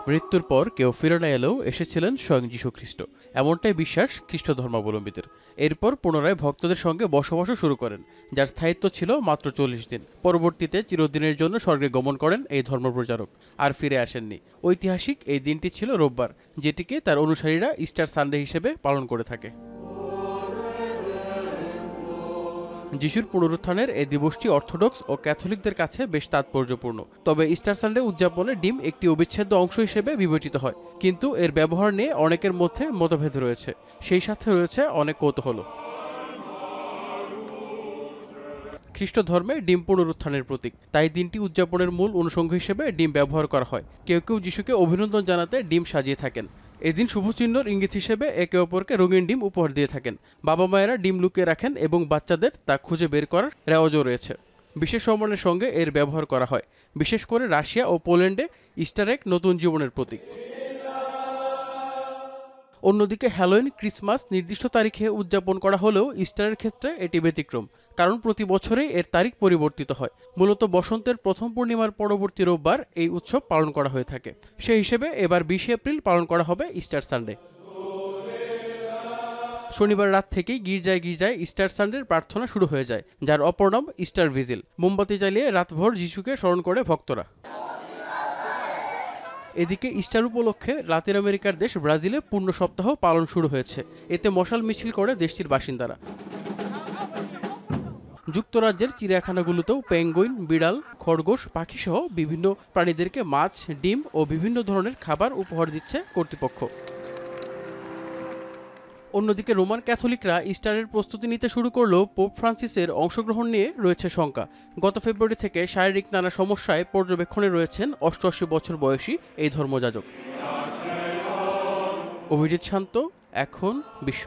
মৃত্যুর পর কেউ ফিরে না এলেও এসেছিলেন স্বয়ং যীশু খ্রিস্ট, এমনটাই বিশ্বাস খ্রিস্ট ধর্মাবলম্বীদের। এরপর পুনরায় ভক্তদের সঙ্গে বসবাসও শুরু করেন, যার স্থায়িত্ব ছিল মাত্র 40 দিন। পরবর্তীতে চিরদিনের জন্য স্বর্গে গমন করেন এই ধর্মপ্রচারক, আর ফিরে আসেননি। ঐতিহাসিক এই দিনটি ছিল রোববার, যেটিকে তার অনুসারীরা ইস্টার সানডে হিসেবে পালন করে থাকে। যিশুর পুনরুত্থানের এই দিবসটি অর্থোডক্স ও ক্যাথলিকদের কাছে বেশ তাৎপর্যপূর্ণ। তবে ইস্টার সানডে উদযাপনে ডিম একটি অবিচ্ছেদ্য অংশ হিসেবে বিবেচিত হয়, কিন্তু এর ব্যবহার নিয়ে অনেকের মধ্যে মতভেদ রয়েছে। সেই সাথে রয়েছে অনেক কৌতূহল। খ্রিস্ট ধর্মে ডিম পুনরুত্থানের প্রতীক, তাই দিনটি উদযাপনের মূল অনুষঙ্গ হিসেবে ডিম ব্যবহার করা হয়। কেউ কেউ যিশুকে অভিনন্দন জানাতে ডিম সাজিয়ে থাকেন। এদিন শুভচিহ্নর ইঙ্গিত হিসেবে একে অপরকে রঙিন ডিম উপহার দিয়ে থাকেন। বাবা মায়েরা ডিম লুকিয়ে রাখেন এবং বাচ্চাদের তা খুঁজে বের করার রেওয়াজও রয়েছে। বিশেষ সম্মানের সঙ্গে এর ব্যবহার করা হয়, বিশেষ করে রাশিয়া ও পোল্যান্ডে ইস্টার এক নতুন জীবনের প্রতীক। অন্যদিকে হ্যালোইন, ক্রিসমাস নির্দিষ্ট তারিখে উদযাপন করা হলেও ইস্টারের ক্ষেত্রে এটি ব্যতিক্রম, কারণ প্রতি বছরেই এর তারিখ পরিবর্তিত হয়। মূলত বসন্তের প্রথম পূর্ণিমার পরবর্তী রোববার এই উৎসব পালন করা হয়ে থাকে। সেই হিসেবে এবার 20 এপ্রিল পালন করা হবে ইস্টার সানডে। শনিবার রাত থেকেই গির্জায় গির্জায় ইস্টার সানডের প্রার্থনা শুরু হয়ে যায়, যার অপর নাম ইস্টার ভিজিল। মোমবাতি জ্বালিয়ে রাতভর যিশুকে স্মরণ করে ভক্তরা। এদিকে ইস্টার উপলক্ষে লাতিন আমেরিকার দেশ ব্রাজিলে পূর্ণ সপ্তাহ পালন শুরু হয়েছে। এতে মশাল মিছিল করে দেশটির বাসিন্দারা। যুক্তরাজ্যের চিড়িয়াখানাগুলোতেও পেঙ্গুইন, বিড়াল, খরগোশ, পাখিসহ বিভিন্ন প্রাণীদেরকে মাছ, ডিম ও বিভিন্ন ধরনের খাবার উপহার দিচ্ছে কর্তৃপক্ষ। অন্যদিকে রোমান ক্যাথলিকরা ইস্টারের প্রস্তুতি নিতে শুরু করলেও পোপ ফ্রান্সিসের অংশগ্রহণ নিয়ে রয়েছে শঙ্কা। গত ফেব্রুয়ারি থেকে শারীরিক নানা সমস্যায় পর্যবেক্ষণে রয়েছেন 88 বছর বয়সী এই ধর্মযাজক। অভিজিৎ শান্ত, এখন বিশ্ব।